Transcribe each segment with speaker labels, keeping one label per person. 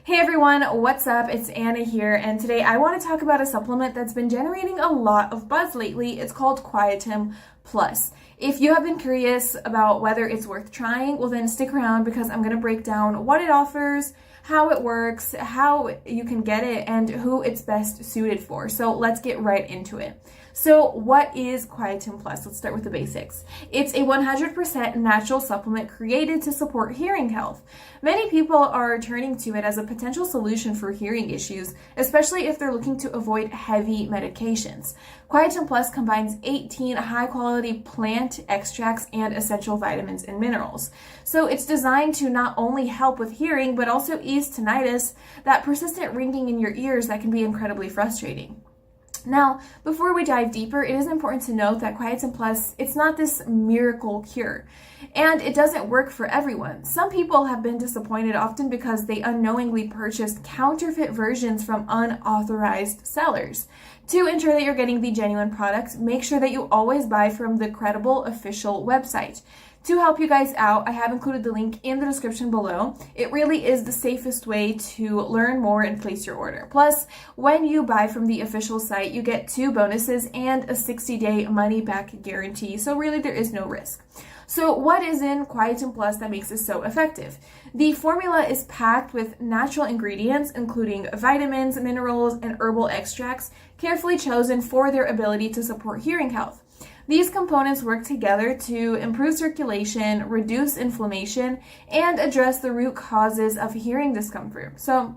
Speaker 1: Hey everyone, what's up? It's Anna here, and today I want to talk about a supplement that's been generating a lot of buzz lately. It's called Quietum Plus. If you have been curious about whether it's worth trying, well then stick around because I'm going to break down what it offers, how it works, how you can get it, and who it's best suited for. So let's get right into it. So what is Quietum Plus? Let's start with the basics. It's a 100% natural supplement created to support hearing health. Many people are turning to it as a potential solution for hearing issues, especially if they're looking to avoid heavy medications. Quietum Plus combines 18 high-quality plant extracts and essential vitamins and minerals. So it's designed to not only help with hearing, but also ease tinnitus, that persistent ringing in your ears that can be incredibly frustrating. Now, before we dive deeper, it is important to note that Quietum Plus, it's not this miracle cure, and it doesn't work for everyone. Some people have been disappointed often because they unknowingly purchased counterfeit versions from unauthorized sellers. To ensure that you're getting the genuine product, make sure that you always buy from the credible official website. To help you guys out, I have included the link in the description below. It really is the safest way to learn more and place your order. Plus, when you buy from the official site, you get 2 bonuses and a 60-day money-back guarantee, so really there is no risk. So what is in Quietum Plus that makes it so effective? The formula is packed with natural ingredients, including vitamins, minerals, and herbal extracts, carefully chosen for their ability to support hearing health. These components work together to improve circulation, reduce inflammation, and address the root causes of hearing discomfort. So,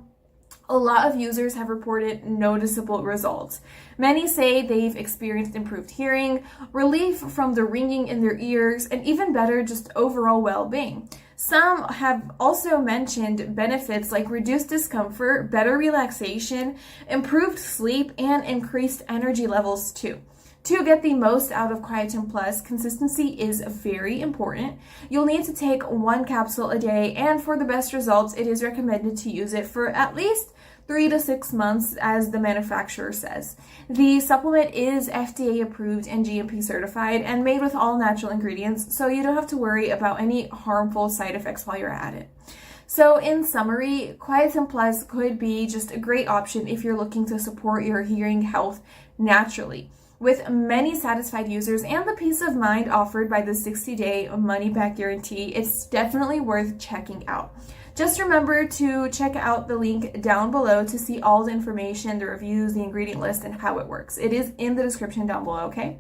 Speaker 1: a lot of users have reported noticeable results. Many say they've experienced improved hearing, relief from the ringing in their ears, and even better, just overall well-being. Some have also mentioned benefits like reduced discomfort, better relaxation, improved sleep, and increased energy levels too. To get the most out of Quietum Plus, consistency is very important. You'll need to take 1 capsule a day, and for the best results, it is recommended to use it for at least 3 to 6 months, as the manufacturer says. The supplement is FDA approved and GMP certified and made with all natural ingredients, so you don't have to worry about any harmful side effects while you're at it. So in summary, Quietum Plus could be just a great option if you're looking to support your hearing health naturally. With many satisfied users and the peace of mind offered by the 60-day money-back guarantee, it's definitely worth checking out. Just remember to check out the link down below to see all the information, the reviews, the ingredient list, and how it works. It is in the description down below, okay?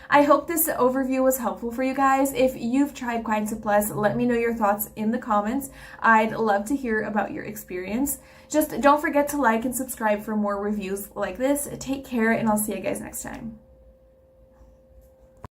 Speaker 1: I hope this overview was helpful for you guys. If you've tried Quietum Plus, let me know your thoughts in the comments. I'd love to hear about your experience. Just don't forget to like and subscribe for more reviews like this. Take care, and I'll see you guys next time.